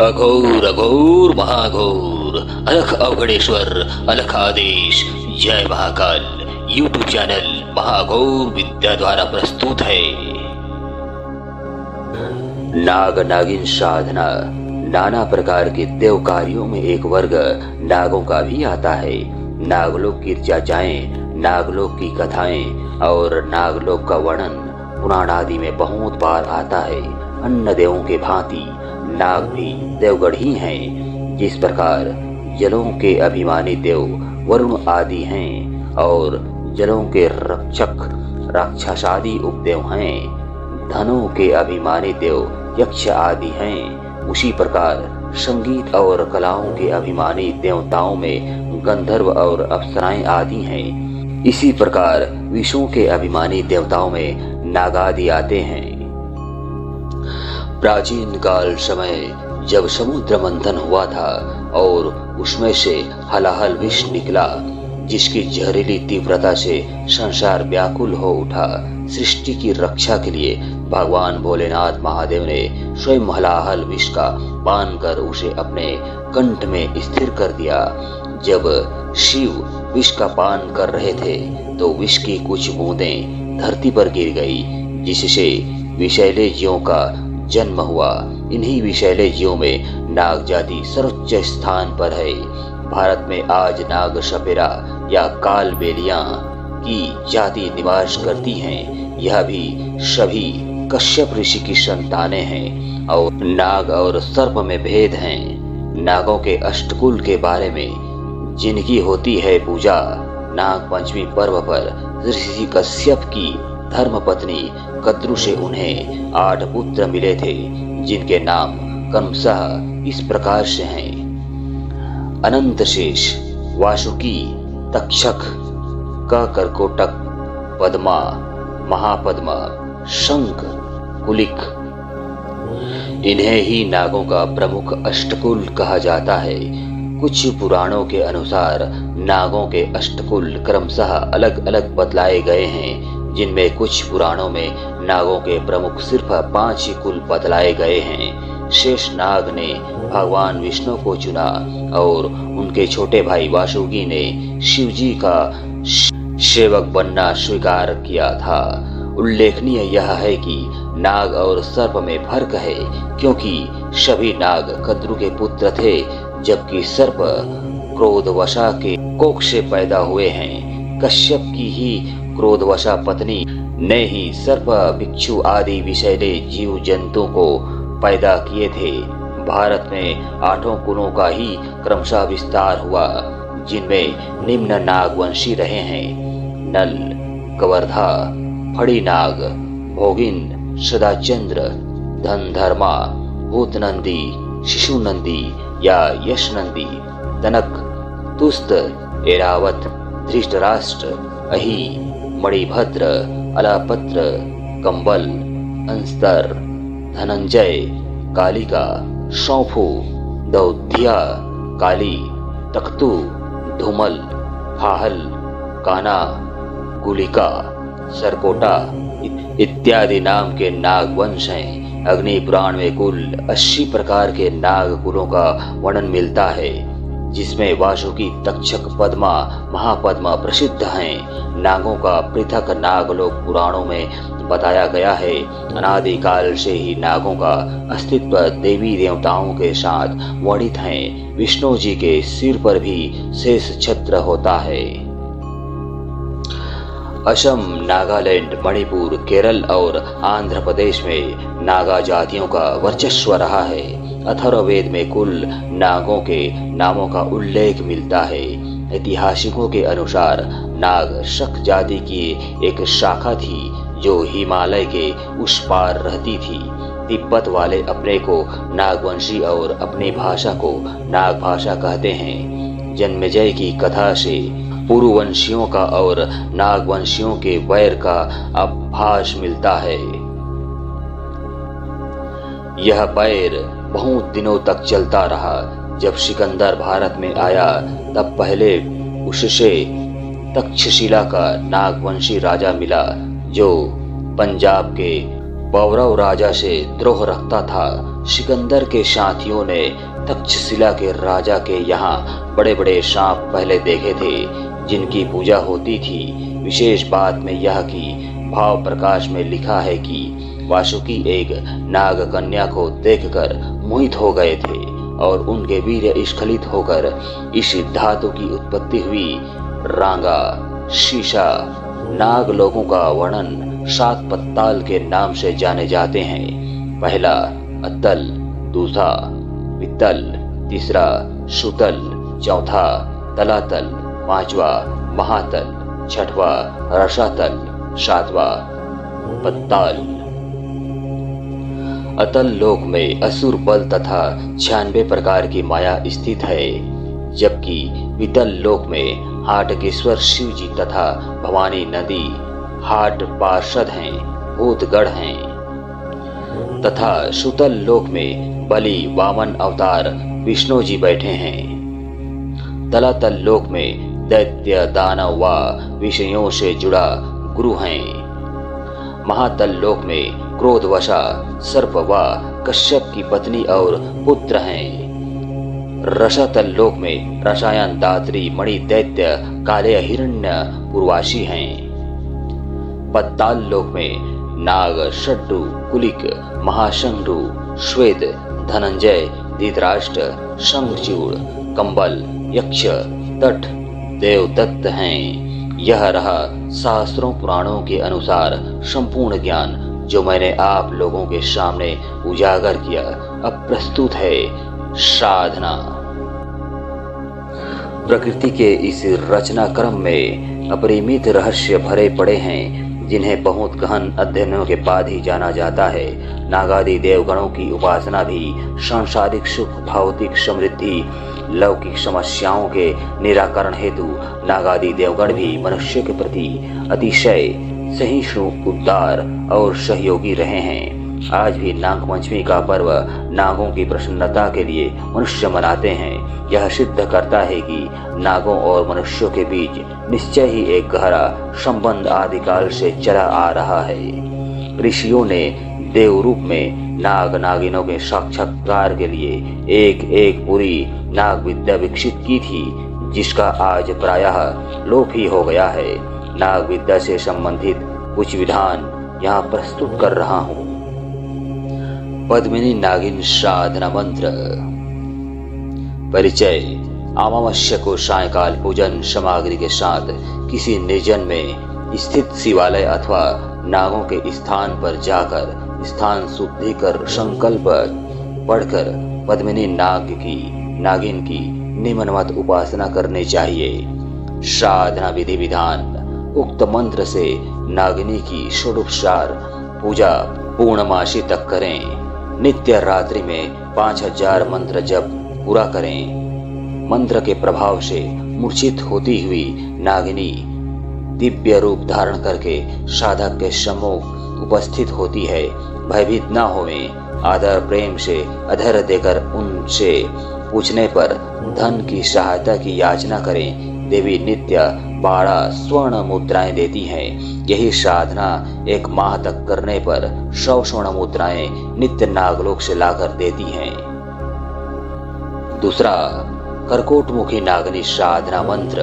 अघोर अघोर महाघोर अलख अवघडेश्वर अलख आदेश जय महाकाल यूट्यूब चैनल महाघोर विद्या द्वारा प्रस्तुत है। नाग नागिन साधना। नाना प्रकार के देव कार्यों में एक वर्ग नागों का भी आता है। नागलोक की चर्चाएं, नागलोक की कथाएं और नागलोक का वर्णन पुराण आदि में बहुत बार आता है। अन्य देवों के भांति नाग भी देवगण ही हैं। जिस प्रकार जलों के अभिमानी देव वरुण आदि हैं और जलों के रक्षक राक्षस आदि उपदेव हैं, धनों के अभिमानी देव यक्ष आदि हैं, उसी प्रकार संगीत और कलाओं के अभिमानी देवताओं में गंधर्व और अप्सराएं आदि हैं। इसी प्रकार विषों के अभिमानी देवताओं में नागादि आते हैं। प्राचीन काल समय जब समुद्र मंथन हुआ था और उसमें से हलाहल विष निकला, जिसकी जहरीली तीव्रता से संसार व्याकुल हो उठा, सृष्टि की रक्षा के लिए भगवान भोलेनाथ महादेव ने स्वयं हलाहल विष का पान कर उसे अपने कंठ में स्थिर कर दिया। जब शिव विष का पान कर रहे थे तो विष की कुछ बूंदें धरती पर गिर गई, जिससे विषैले जीवों का जन्म हुआ। इन्हीं विषैले जीवों में नाग जाति सर्वोच्च स्थान पर है। भारत में आज नाग सपेरा या काल बेलियां की जाति निवास करती हैं। यह भी सभी कश्यप ऋषि की संतानें हैं और नाग और सर्प में भेद हैं। नागों के अष्टकुल के बारे में जिनकी होती है पूजा, नाग पंचमी पर्व पर ऋषि कश्यप की धर्मपत्नी कद्रु से उन्हें 8 पुत्र मिले थे, जिनके नाम क्रमशः इस प्रकार से हैं: अनंत शेष, वासुकी, तक्षक, कर्कोटक, पद्मा, महापद्मा, शंख, कुलिक। इन्हें ही नागों का प्रमुख अष्टकुल कहा जाता है। कुछ पुराणों के अनुसार नागों के अष्टकुल क्रमशः अलग अलग बतलाए गए हैं, जिनमें कुछ पुराणों में नागों के प्रमुख सिर्फ 5 ही कुल बतलाए गए हैं। शेष नाग ने भगवान विष्णु को चुना और उनके छोटे भाई वासुकी ने शिवजी का सेवक बनना स्वीकार किया था। उल्लेखनीय यह है कि नाग और सर्प में फर्क है, क्योंकि सभी नाग कद्रु के पुत्र थे, जबकि सर्प क्रोधवशा के कोख से पैदा हुए हैं। कश्यप की ही क्रोधवशा पत्नी ने ही सर्प, बिच्छू आदि विषैले जीव जंतु को पैदा किए थे। भारत में 8 कुलों का ही क्रमशः विस्तार हुआ, जिनमें निम्न नागवंशी रहे हैं: नल, कवर्धा, फड़ीनाग, भोगिन, सदाचंद्र, धनधर्मा, भूतनंदी, शिशुनंदी या यशनंदी, तनक, तुस्त, एरावत, धृतराष्ट्र, अहि, मणिभद्र, अलापत्र, कंबल, अंस्तर, धनंजय, कालिका, सौंफू, दौधिया, काली, तख्तु, धूमल, हाहल, काना, गुलिका, सरकोटा इत्यादि नाम के नागवंश हैं। अग्नि पुराण में कुल 80 प्रकार के नाग कुलों का वर्णन मिलता है, जिसमें वासुकी, तक्षक, पद्मा, महापद्मा प्रसिद्ध हैं। नागों का पृथक नागलोक पुराणों में बताया गया है। अनादिकाल से ही नागों का अस्तित्व देवी देवताओं के साथ वर्णित है। विष्णु जी के सिर पर भी शेष छत्र होता है। असम, नागालैंड, मणिपुर, केरल और आंध्र प्रदेश में नागा जातियों का वर्चस्व रहा है। अथर्ववेद में कुल नागों के नामों का उल्लेख मिलता है। ऐतिहासिकों के अनुसार नाग शक जाति की एक शाखा थी, जो हिमालय के उस पार रहती थी। तिब्बत वाले अपने को नागवंशी और अपनी भाषा को नाग भाषा कहते हैं। जन्मेजय की कथा से पुरुवंशियों का और नागवंशियों के वैर का आभास मिलता है। यह वैर बहुत दिनों तक चलता रहा। जब सिकंदर भारत में आया, तब पहले उससे तक्षशिला का नागवंशी राजा मिला, जो पंजाब के पौरव राजा से द्रोह रखता था। सिकंदर के साथियों ने तक्षशिला के राजा के यहाँ बड़े बड़े सांप पहले देखे थे जिनकी पूजा होती थी। विशेष बात में यह कि भाव प्रकाश में लिखा है कि वासुकी एक नाग कन्या को देखकर मोहित हो गए थे और उनके वीर्य स्खलित होकर इस धातु की उत्पत्ति हुई। रांगा शीशा नाग लोगों का वर्णन 7 पत्ताल के नाम से जाने जाते हैं। पहला अत्तल, दूसरा पित्तल, तीसरा सुतल, चौथा तलातल, पांचवा महातल, छठवा रसातल, सातवां पत्ताल। अतल लोक में असुर बल तथा 96 प्रकार की माया स्थित है, जबकि वितल लोक में हाटकेश्वर शिव जी तथा भवानी नदी हाट पार्षद हैं, भूतगढ़ हैं। तथा सुतल लोक में बलि वामन अवतार विष्णु जी बैठे हैं। तलातल लोक में दैत्य दानव व विषयों से जुड़ा गुरु हैं। महातल लोक में क्रोधवशा सर्प व कश्यप की पत्नी और पुत्र हैं। रसातल लोक में रसायन दात्री मणि दैत्य काले हिरण्य पूर्वाशी हैं। पत्ताल लोक में नाग षड्डु कुलिक महाशंडु श्वेत धनंजय धृतराष्ट्र शंखचूड़ कंबल यक्ष तट देवदत्त हैं। यह रहा शास्त्रों पुराणों के अनुसार संपूर्ण ज्ञान जो मैंने आप लोगों के सामने उजागर किया। अब प्रस्तुत है साधना। प्रकृति के इस रचना क्रम में अपरिमित रहस्य भरे पड़े हैं जिन्हें बहुत गहन अध्ययनों के बाद ही जाना जाता है। नागादि देवगणों की उपासना भी सांसारिक सुख, भौतिक समृद्धि, लौकिक समस्याओं के निराकरण हेतु नागादि देवगण भी मनुष्य के प्रति अतिशय सहिष्णु, उदार और सहयोगी रहे हैं। आज भी नागपंचमी का पर्व नागों की प्रसन्नता के लिए मनुष्य मनाते हैं। यह सिद्ध करता है कि नागों और मनुष्यों के बीच निश्चय ही एक गहरा संबंध आदिकाल से चला आ रहा है। ऋषियों ने देव रूप में नाग नागिनों के साक्षात्कार के लिए एक एक पूरी नाग विद्या विकसित की थी, जिसका आज प्रायः लोप ही हो गया है। नाग विद्या से संबंधित कुछ विधान यहाँ प्रस्तुत कर रहा हूँ। पद्मिनी नागिन साधना मंत्र। परिचय। अमावस्या को सायकाल पूजन सामग्री के साथ किसी निर्जन में स्थित शिवालय अथवा नागों के स्थान पर जाकर स्थान शुद्धि कर संकल्प पढ़कर पद्मिनी नागिन की निम्नवत उपासना करनी चाहिए। साधना विधि विधान। उक्त मंत्र से नागिनी की षोडशोपचार पूजा पूर्णमासी तक करें। नित्य रात्रि में 5000 मंत्र जप पूरा करें। मंत्र के प्रभाव से मूर्छित होती हुई नागिनी दिव्य रूप धारण करके साधक के सम्मुख उपस्थित होती है। भयभीत न होवें। आदर प्रेम से अधर देकर उनसे पूछने पर धन की सहायता की याचना करें। देवी नित्य 12 स्वर्ण मुद्राएं देती हैं। यही साधना 1 माह तक करने पर 100 स्वर्ण मुद्राएं नित्य नागलोक से लाकर देती हैं। दूसरा, करकोटमुखी नागिनी साधना मंत्र।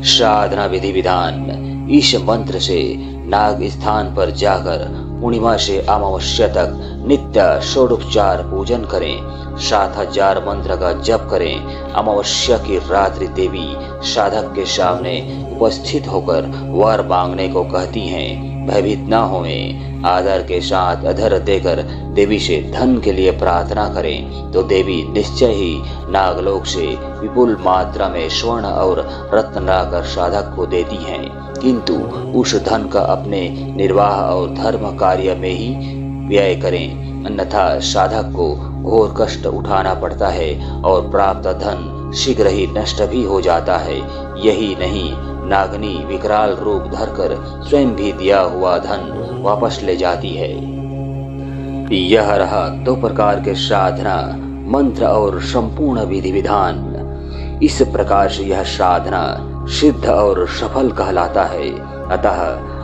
साधना विधि विधान। इस मंत्र से नाग स्थान पर जाकर पूर्णिमा से अमावस्या तक नित्य षोडशोपचार पूजन करें। 7000 मंत्र का जप करें। अमावस्या की रात्रि देवी साधक के सामने उपस्थित होकर वर मांगने को कहती हैं। भयभीत न होवें। आदर के साथ अधर देकर देवी से धन के लिए प्रार्थना करें तो देवी निश्चय ही नागलोक से विपुल मात्रा में स्वर्ण और रत्न लाकर साधक को देती हैं, किंतु उस धन का अपने निर्वाह और धर्म कार्य में ही व्यय करें, अन्यथा साधक को घोर कष्ट उठाना पड़ता है और प्राप्त धन शीघ्र ही नष्ट भी हो जाता है। यही नहीं, नागनी विकराल रूप धरकर स्वयं भी दिया हुआ धन वापस ले जाती है। यह रहा 2 प्रकार के साधना मंत्र और संपूर्ण विधि विधान। इस प्रकार से यह साधना सिद्ध और सफल कहलाता है। अतः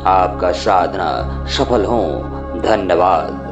आपका साधना सफल हो। धन्यवाद।